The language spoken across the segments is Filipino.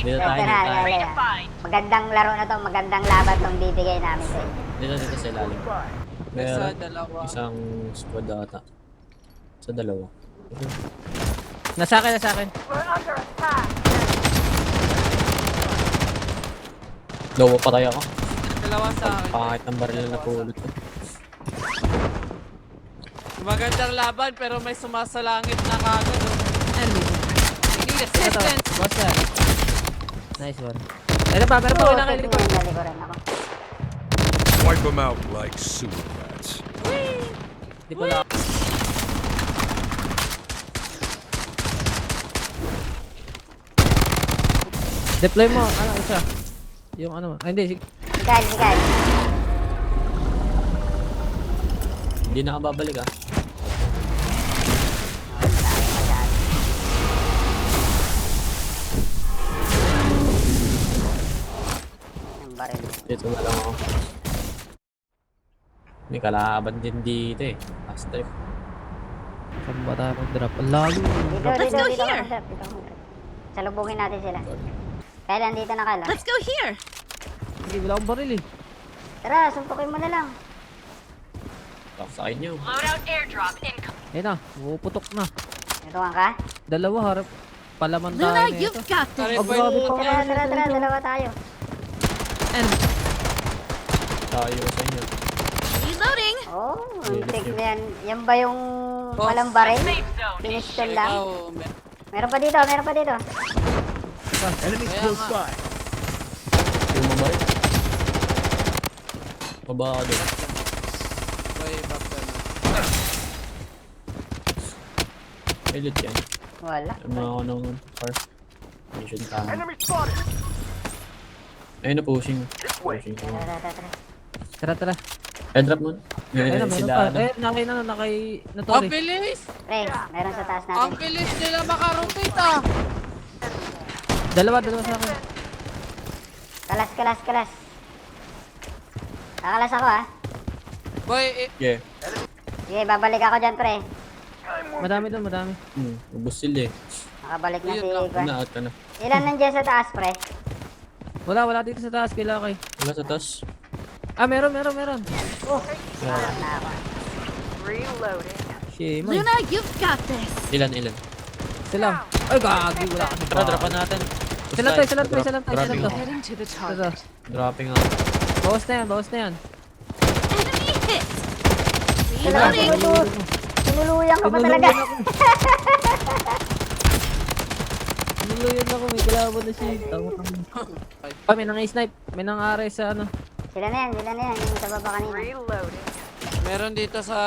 Dito tayo, dito tayo. Magandang laro na to, magandang laban tong bibigay namin sa inyo. Dito sa ilalim. Isa, Meron dalawa. isang squad ata. Sa dalawa. Nasa akin, nasa akin. Dalawa patay ako. Dalawa sa akin. Pangit ng baril na napulot ko. Magandang laban pero may sumasalangit na kagad. Enemy. Need Ito, assistance. boss yan. Nice one. Meron pa Oo, nakilig ko. nalikuran ako. Wipe them out like sewer rats. Di ko lang. Deploy mo, ano, isa. Yung ano, ay hindi, Sigal, sigal. Hindi na ka babalik ah. Ang baril. Dito na lang ako. May kalaban din dito eh. Last trip. saan ba tayo mag-drop? Ang lago. Dito, Let's dito, go dito. here. Dito. Salubungin natin sila. Kailan dito na kala? Let's go here. Hindi, wala akong baril eh. Tara, suntukin mo na lang. Talk sa inyo. Ayun na, puputok na. Natuwan ka? Dalawa, harap. Palaman tayo Luna, na you've ito. got this. Oh, grabe pa. Tara, dalawa tayo. Enemy. Tayo sa inyo. Reloading. Oh, Lilit take yun. na yan. Yan ba yung walang baril? Pinistol lang. Oh, Meron pa dito, meron pa dito. Enemy Kaya close nga. by. Yung mga baril. Baba ka doon. Way back na. Elite yan. Wala. Ano ako ng car. Mission tayo. Enemy spotted. Ayun na pushing. Pushing ko. Tara. Tara, tara. Airdrop mo. Ayun na, Ngayon meron sila pa. ano. Nakay na, nakay na to Ang bilis! Pre, meron sa taas Ang natin. bilis nila makarotate ah! Dalawa sa akin. Kalas. Kakalas ako ah. Boy, Yeah. Sige, babalik ako dyan pre. Madami doon, madami. Ubus sila eh. Nakabalik na si Yun lang. Gwen. Out ka na. Ilan nandiyan sa taas pre? Wala dito sa taas, kailangan kay. Wala sa taas. Ah, meron. Oh, nakakala na ako. Shame. Luna, you've got this. Ilan? Sila. Ay, gagi, wala kasi. Tara, dropan natin. Isa lang tayo. Dropping ako. Heading to the Ito. target. Dropping ako. Bawas na yan. Enemy hit. Reloading. Reloading. Tinuluyan ka pa talaga. Nuluyan ako, may kalaban na siya. Pa, may nang-snipe. May nang-aray sa ano. Sila na yan. Yung sa baba kanina. meron dito sa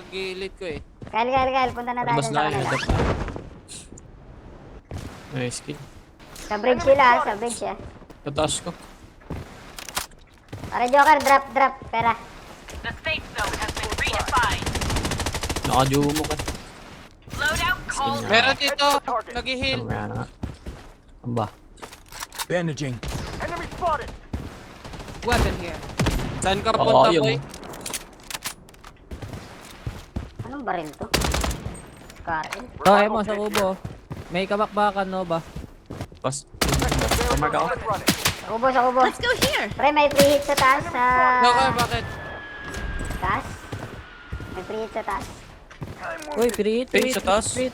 gilid ko eh. Kyle. Punta na tayo Mas dun sa na kayo. kanila. Head up tayo. Nice kill. Sa bridge sila, sa bridge ah. Sa taas ko. Para Joker, drop. Pera. Naka-duo mo ka. Meron dito, nag-heal. Mamaya na nga. Amba. Bandaging. Weapon here. Saan ka Oo, punta yun. boy? Anong baril to? Scarlet. Kaya mo sa kubo. May kabakbakan, no ba? Pas. Pamark ako. Sa kubo. Let's go here. Pre, may free hit sa taas. Sa Okay, bakit? taas. May free hit sa taas. Uy, pirit. Sa taas. Safe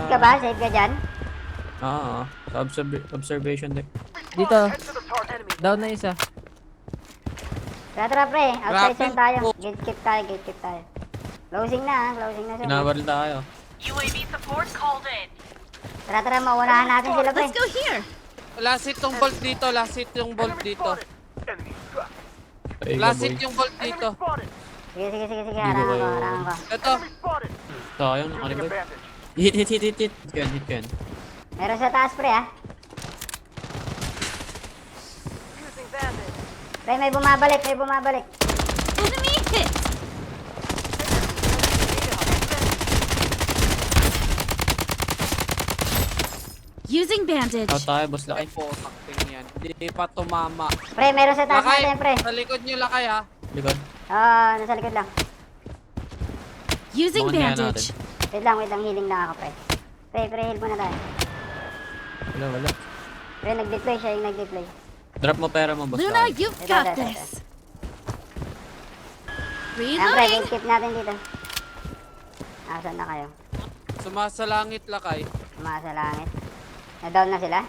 ka ba? Safe ka dyan? Sa observation deck. Dito. Down na isa. Tara pre. Outside Rapid zone tayo. po. Gate keep tayo. Closing na zone. Pinabaril tayo. Tara, maunahan natin sila pre. Let's go here. Last hit yung bolt dito, last hit yung bolt dito. Ay, Last boy. hit yung bolt dito. Sige. Hindi ko Harangan ko. Ito, Sayang, naka-revive. Hit. Hit ko yan. Meron sa taas pre ah. Pre, may bumabalik. Enemy hit. Using bandage. Out tayo, boss laki. ay po, takting yan. Hindi pa tumama. Pre, meron sa taas Lakay, natin pre. sa likod nyo lakay ha. Likod. Nasa likod lang. Using Baka niya bandage. Wait lang, healing lang ako pre. Pre, heal muna tayo. Wala. Pre, nag-deploy siya yung nag-deploy. Drop mo pera mo, boss. Luna, Ryan. you've Ito, got ito, ito. this. Ayan, pre, Reloading. keep natin dito. Asan na kayo? Sumasalangit lakay. Tumaas sa langit. Na-down na sila?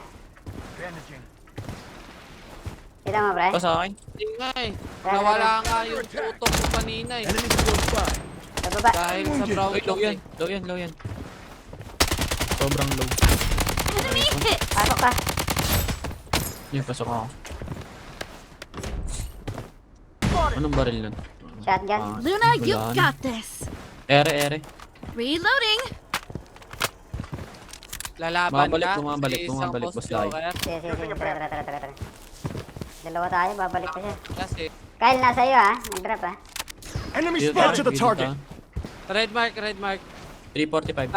Kita mo, pre? Pa sa akin. Hindi nga eh. Nawala nga yung tutok ko kanina eh. Enemies close by. Sa baba. Dahil sa brown Uy, low yan. Low yan, low yan. Sobrang low. Enemy hit. Pasok ka. Yung pasok ako. Anong baril nun? Shotgun. Luna, wala you've na. got this. Ere. Reloading. Lalaban Bumabalik, ka bumabalik, sa isang boss boss Lai. joker. Sige. Tara. Dalawa tayo, babalik pa siya. Kasi Kyle, nasa iyo ha. Nag-drop ha. Enemy Dito spot tayo, to the dito target. tayo. red mark. 345.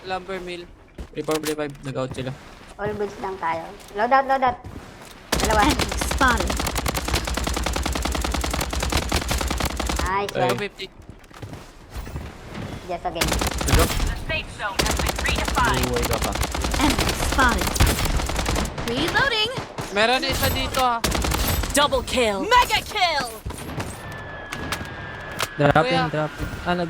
Lumber mill. 345. Nag-out sila. All goods lang tayo. Load out. Dalawa. Enemy spotted. Nice Ay. one. 250. Just again. Nag-drop. Buhay ka pa. Enemy spotted. Reloading. Meron isa dito ha. Double kill. Mega kill. Dropping, Kuya. dropping. Nag...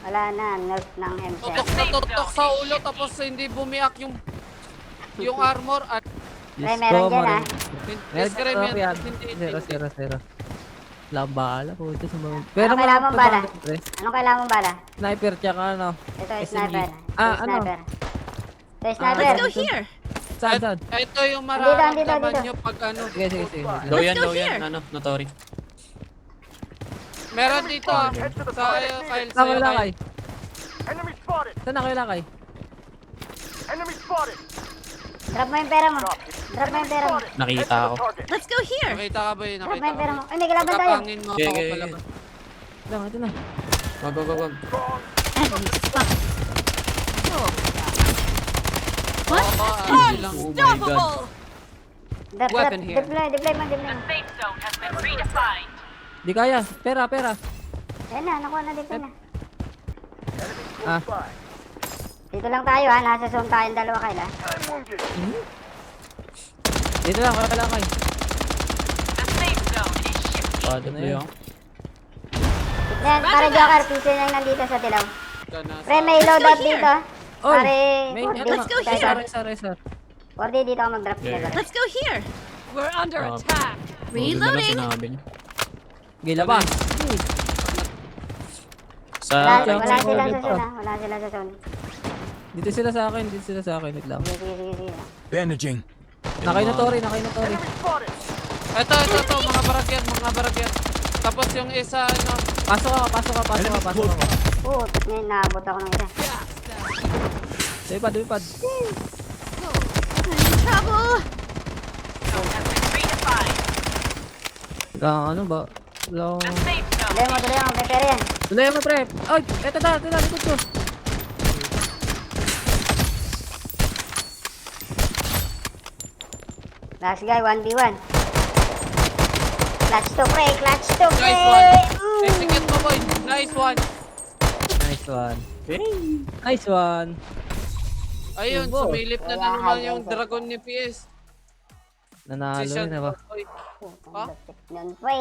Wala na. Nerf ng M7. Tutok na tutok sa ulo tapos hindi bumiyak yung armor at Pre, meron dyan ha. discrim Meron yan. yan. Zero. Labala po ito sa mga... Ano kailangan mong bala? pre. Anong kailangan mong bala? Sniper tsaka ano. Ito, SMG. sniper. Ah, Ito, ano? sniper. Ito, Let's sniper. go here. Saan? Ito yung Dito. mararamdaman nyo pag ano. Sige. Low yan, Let's go low yan. here. Ano, notori. Meron dito ha. Sa Kyle, Saan kayo sa'yo lakay? Kyle. Saan na kayo lakay? Drop mo yung pera mo. Nakita ako. Let's go here. Nakita ka ba yun? Drop mo Nakita yung pera ka mo. ba? Ay, may kalaban tayo. Kapangin mo Okay, ako okay, palaban. Ito na. Wag. Enemy spotted. Oo, easy lang. Oh my god. Drop. Weapon here. Deploy mo. Di kaya. Pera. Yan na, nakuha na dito na. Ah, Dito lang tayo ha. Nasa zone tayong dalawa kayo ha. dito lang. Kaya lakay. Padre ako. Yan, para Joker. Piso na yung nandito sa dilaw. Pre, may loadout dito. Oy, Pare, may... 4D. Let's go Kaya, here. Sir. 4D dito ako mag-drop Yeah. dito. Let's go here. We're under Ah, attack. Reloading. Reloading. Sinabi niyo. Gila ba? Sa... Wala sila sa zone ha. Wala sila sa zone. Dito sila sa akin. Wait lang. Sige. Bandaging. Nakay na tori. Ito, mga baragyan. Tapos yung isa, ano, Pasok ka. Putot ngayon, naabot ako ng isa. Lumipad. I'm in trouble. Ano ba? Long... Tuloy mo. May pera yan. Tuloy mo, pre. Ay, eto na. Likod ko. Last guy, 1v1. Clutch to, pre. nice one. Execute mo, boy. Nice one. Nice one. Ayun, Boy. sumilip na naman yung dragon ni PS. Nanalo Si Sean, na ba? boy. Putang lapit nun, pre.